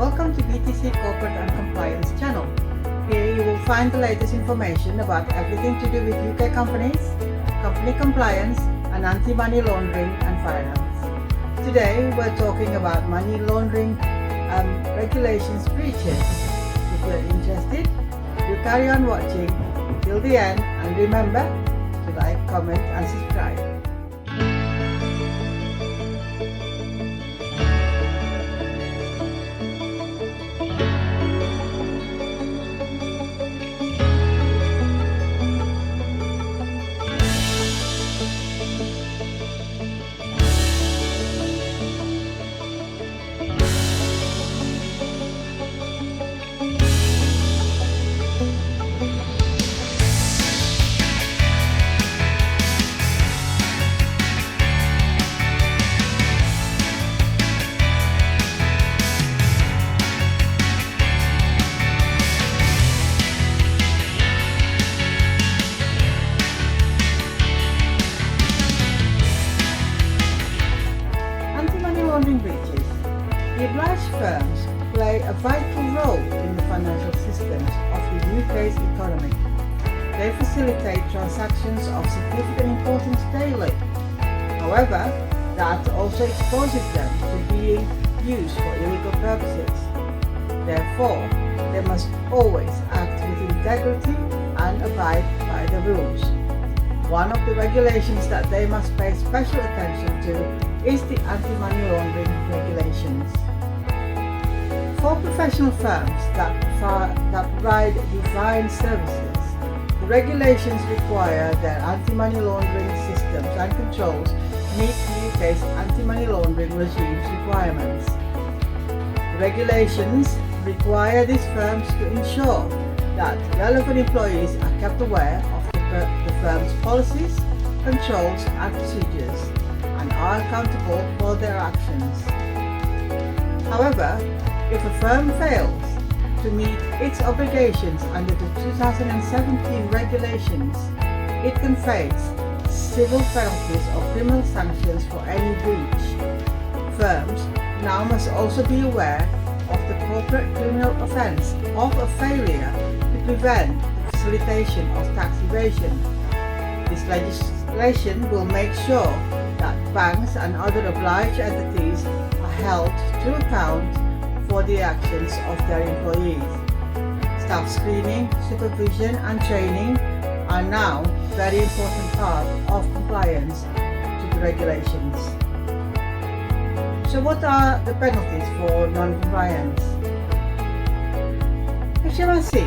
Welcome to BTC Corporate and Compliance channel. Here you will find the latest information about everything to do with UK companies, company compliance and anti-money laundering and finance. Today we're talking about money laundering regulations breaches. If you're interested, you carry on watching till the end and remember to like, comment and subscribe. Laundering breaches. The obliged firms play a vital role in the financial systems of the UK's economy. They facilitate transactions of significant importance daily. However, that also exposes them to being used for illegal purposes. Therefore, they must always act with integrity and abide by the rules. One of the regulations that they must pay special attention to is the Anti-Money Laundering Regulations. For professional firms that provide divine services, the regulations require their anti-money laundering systems and controls meet the UK's anti-money laundering regime's requirements. The regulations require these firms to ensure that relevant employees are kept aware of the firm's policies, controls and procedures and are accountable for their actions. However, if a firm fails to meet its obligations under the 2017 regulations, it can face civil penalties or criminal sanctions for any breach. Firms now must also be aware of the corporate criminal offence of a failure to prevent the facilitation of tax evasion. This legislation will make sure that banks and other obliged entities are held to account for the actions of their employees. Staff screening, supervision and training are now a very important part of compliance to the regulations. So what are the penalties for non-compliance? HMRC,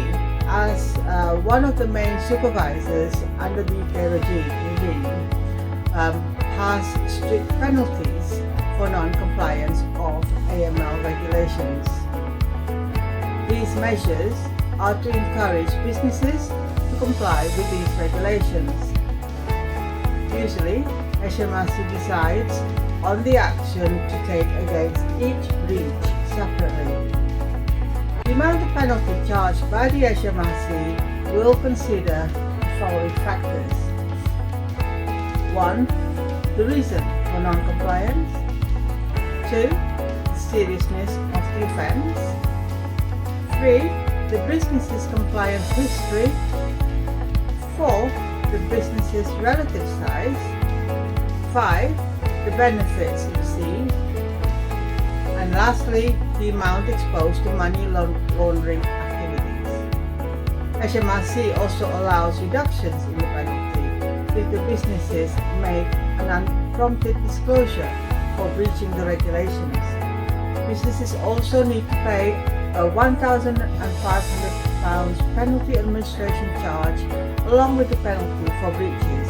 as one of the main supervisors under the UK regime, has strict penalties for non-compliance of AML regulations. These measures are to encourage businesses to comply with these regulations. Usually, HMRC decides on the action to take against each breach separately. The amount of penalty charged by the HMRC will consider the following factors. 1. The reason for non-compliance. 2. The seriousness of the offence. 3. The business's compliance history. 4. The business's relative size. 5. The benefits received. And lastly, the amount exposed to money laundering activities. HMRC also allows reductions in the penalty if the businesses make an unprompted disclosure for breaching the regulations. Businesses also need to pay a £1,500 penalty administration charge along with the penalty for breaches.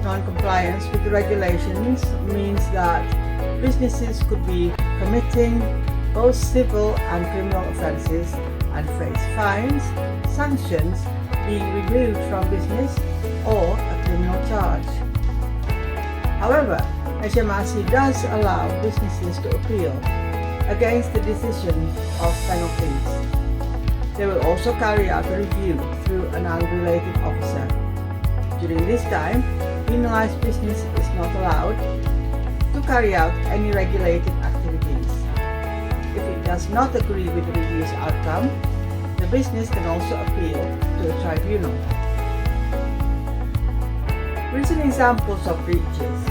Non-compliance with the regulations means that businesses could be committing both civil and criminal offences and face fines, sanctions, being removed from business or a criminal charge. However, HMRC does allow businesses to appeal against the decision of penalties. They will also carry out a review through an unrelated officer. During this time, penalized business is not allowed to carry out any regulated activities. If it does not agree with the review's outcome, the business can also appeal to a tribunal. Recent examples of breaches.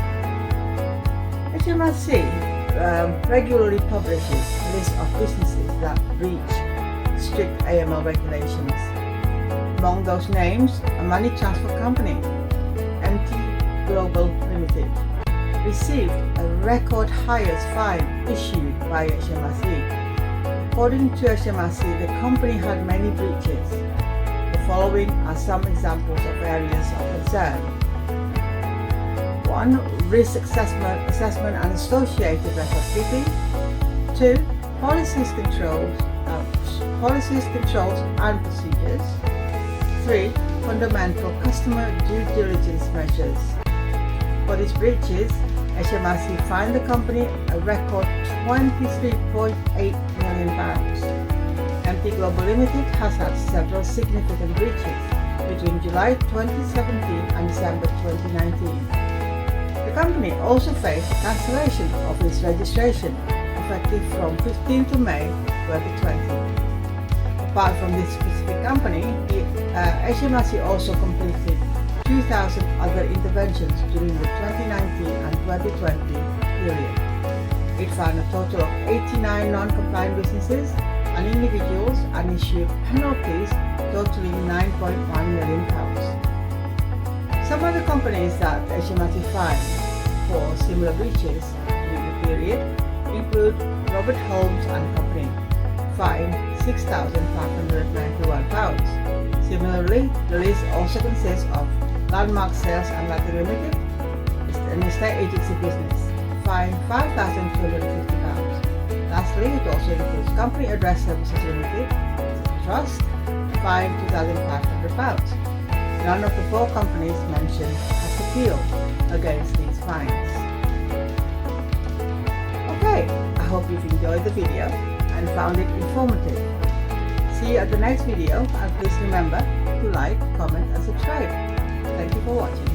HMRC regularly publishes lists of businesses that breach strict AML regulations. Among those names, a money transfer company, Global Limited, received a record highest fine issued by HMRC. According to HMRC, the company had many breaches. The following are some examples of areas of concern. 1. Risk assessment and associated record keeping. 2. Policies, controls and procedures. 3. Fundamental customer due diligence measures. For these breaches, HMRC fined the company a record £23.8 million. Global Limited has had several significant breaches between July 2017 and December 2019. The company also faced cancellation of its registration effective from 15th of May 2020. Apart from this specific company, the HMRC also completed 2,000 other interventions during the 2019 and 2020 period. It found a total of 89 non-compliant businesses and individuals and issued penalties totaling £9.1 million. Some other companies that HMRC fined for similar breaches during the period include Robert Holmes and Company, fined £6,591. Similarly, the list also consists of Landmark Sales and Lighting Limited, an estate agency business, fined £5,250. Lastly, it also includes Company Address Services Limited, Trust, fined £2,500. None of the 4 companies mentioned has appealed against these fines. Okay, I hope you've enjoyed the video and found it informative. See you at the next video, and please remember to like, comment and subscribe. Thank you for watching.